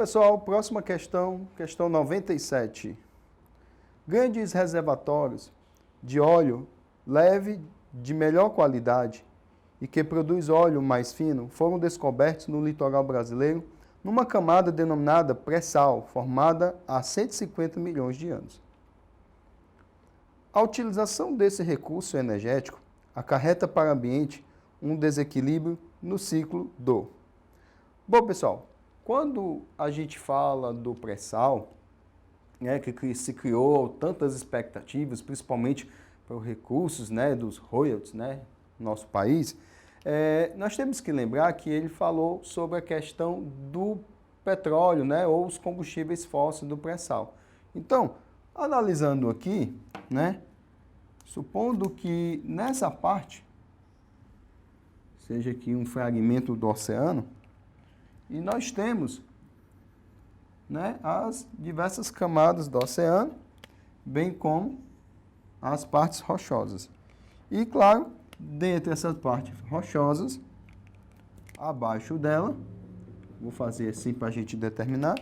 pessoal, próxima questão, questão 97. Grandes reservatórios de óleo leve de melhor qualidade e que produz óleo mais fino foram descobertos no litoral brasileiro numa camada denominada pré-sal, formada há 150 milhões de anos. A utilização desse recurso energético acarreta para o ambiente um desequilíbrio no ciclo do... Bom, pessoal, quando a gente fala do pré-sal, né, que se criou tantas expectativas, principalmente para os recursos, né, dos royalties, né, no nosso país, nós temos que lembrar que ele falou sobre a questão do petróleo, né, ou os combustíveis fósseis do pré-sal. Então, analisando aqui, né, supondo que nessa parte, seja aqui um fragmento do oceano, e nós temos, né, as diversas camadas do oceano, bem como as partes rochosas. E, claro, dentre essas partes rochosas, abaixo dela, vou fazer assim para a gente determinar,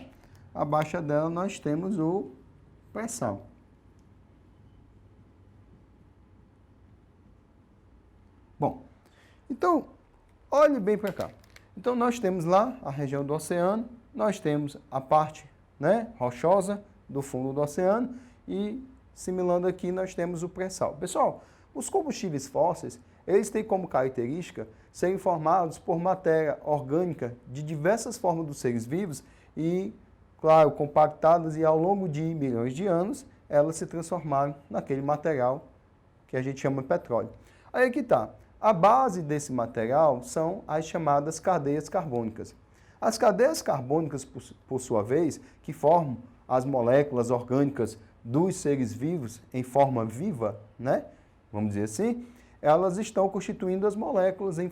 abaixo dela nós temos o pré-sal. Bom, então, olhe bem para cá. Então, nós temos lá a região do oceano, nós temos a parte, né, rochosa do fundo do oceano e, simulando aqui, nós temos o pré-sal. Pessoal, os combustíveis fósseis, eles têm como característica serem formados por matéria orgânica de diversas formas dos seres vivos e, claro, compactadas e ao longo de milhões de anos, elas se transformaram naquele material que a gente chama de petróleo. Aí que está. A base desse material são as chamadas cadeias carbônicas. As cadeias carbônicas, por sua vez, que formam as moléculas orgânicas dos seres vivos em forma viva, né? Vamos dizer assim, elas estão constituindo as moléculas em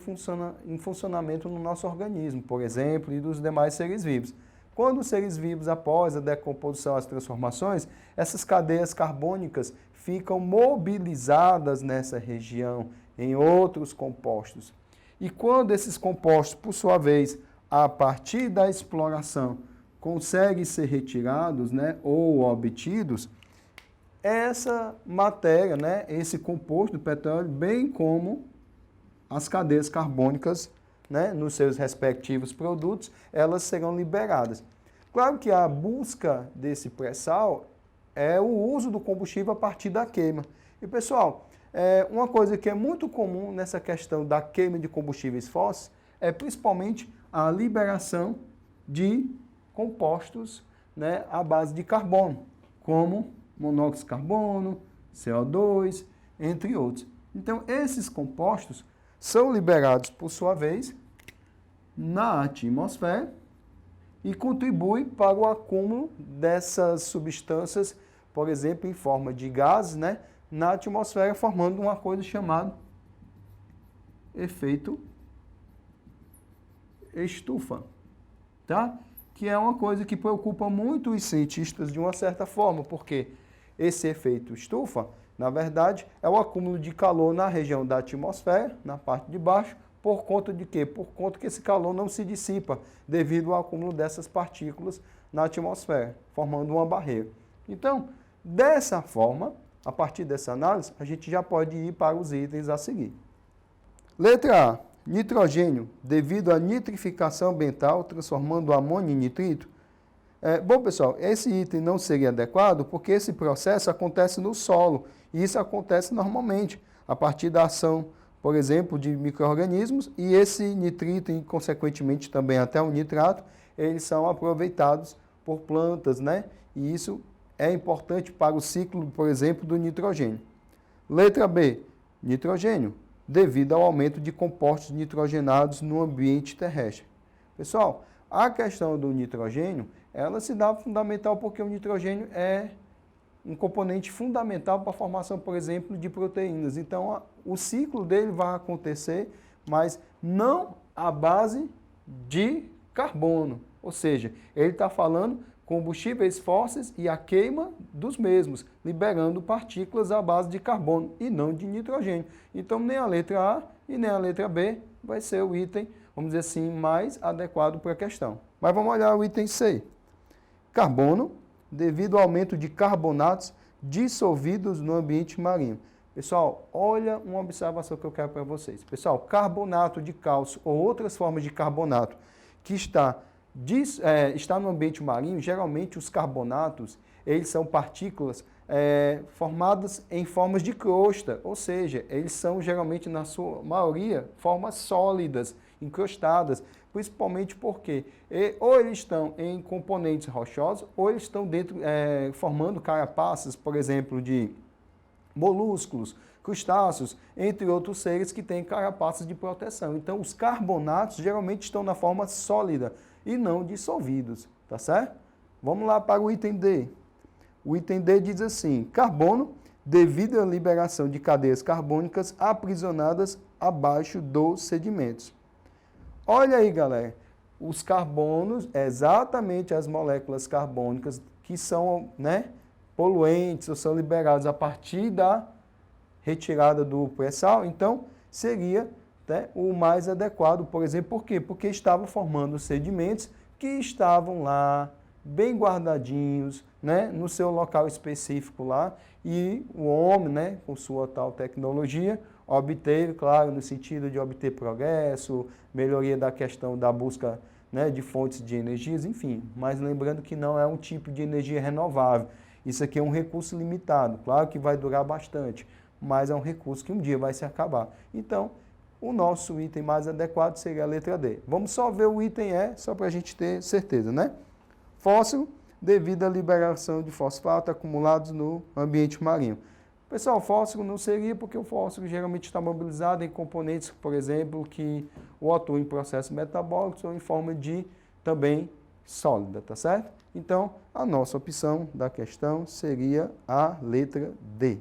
funcionamento no nosso organismo, por exemplo, e dos demais seres vivos. Quando os seres vivos, após a decomposição, as transformações, essas cadeias carbônicas ficam mobilizadas nessa região, em outros compostos. E quando esses compostos, por sua vez, a partir da exploração, conseguem ser retirados, né, ou obtidos, essa matéria, né, esse composto do petróleo, bem como as cadeias carbônicas, né, nos seus respectivos produtos, elas serão liberadas. Claro que a busca desse pré-sal é o uso do combustível a partir da queima. E, pessoal, uma coisa que é muito comum nessa questão da queima de combustíveis fósseis é principalmente a liberação de compostos, né, à base de carbono, como monóxido de carbono, CO2, entre outros. Então, esses compostos são liberados, por sua vez, na atmosfera e contribuem para o acúmulo dessas substâncias, por exemplo, em forma de gases, né, na atmosfera, formando uma coisa chamada efeito estufa, tá? Que é uma coisa que preocupa muito os cientistas de uma certa forma, porque esse efeito estufa, na verdade, é o acúmulo de calor na região da atmosfera, na parte de baixo, por conta de quê? Por conta que esse calor não se dissipa devido ao acúmulo dessas partículas na atmosfera, formando uma barreira. Então, dessa forma, a partir dessa análise, a gente já pode ir para os itens a seguir. Letra A. Nitrogênio, devido à nitrificação ambiental, transformando o amônio em nitrito. Bom, pessoal, esse item não seria adequado porque esse processo acontece no solo e isso acontece normalmente a partir da ação, por exemplo, de micro-organismos e esse nitrito e, consequentemente, também até o nitrato, eles são aproveitados por plantas, né? E isso é importante para o ciclo, por exemplo, do nitrogênio. Letra B. Nitrogênio, devido ao aumento de compostos nitrogenados no ambiente terrestre. Pessoal, a questão do nitrogênio, ela se dá fundamental porque o nitrogênio é um componente fundamental para a formação, por exemplo, de proteínas. Então, o ciclo dele vai acontecer, mas não à base de carbono. Ou seja, ele está falando combustíveis fósseis e a queima dos mesmos, liberando partículas à base de carbono e não de nitrogênio. Então, nem a letra A e nem a letra B vai ser o item, vamos dizer assim, mais adequado para a questão. Mas vamos olhar o item C. Carbono, devido ao aumento de carbonatos dissolvidos no ambiente marinho. Pessoal, olha uma observação que eu quero para vocês. Pessoal, carbonato de cálcio ou outras formas de carbonato que está no ambiente marinho, geralmente os carbonatos, eles são partículas formadas em formas de crosta, ou seja, eles são geralmente, na sua maioria, formas sólidas, encrostadas, principalmente porque ou eles estão em componentes rochosos, ou eles estão dentro, formando carapaças, por exemplo, de molúsculos, crustáceos, entre outros seres que têm carapaças de proteção. Então, os carbonatos geralmente estão na forma sólida e não dissolvidos, tá certo? Vamos lá para o item D. O item D diz assim: carbono, devido à liberação de cadeias carbônicas aprisionadas abaixo dos sedimentos. Olha aí, galera, os carbonos, exatamente as moléculas carbônicas que são, poluentes ou são liberados a partir da retirada do pré-sal, então seria o mais adequado, por exemplo, por quê? Porque estavam formando sedimentos que estavam lá, bem guardadinhos, no seu local específico lá, e o homem, com sua tal tecnologia, obteve, claro, no sentido de obter progresso, melhoria da questão da busca de fontes de energias, enfim, mas lembrando que não é um tipo de energia renovável. Isso aqui é um recurso limitado, claro que vai durar bastante, mas é um recurso que um dia vai se acabar. Então, o nosso item mais adequado seria a letra D. Vamos só ver o item E, só para a gente ter certeza, Fósforo, devido à liberação de fosfato acumulados no ambiente marinho. Pessoal, fósforo não seria porque o fósforo geralmente está mobilizado em componentes, por exemplo, que ou atuam em processos metabólicos ou em forma de também sólida, tá certo? Então, a nossa opção da questão seria a letra D.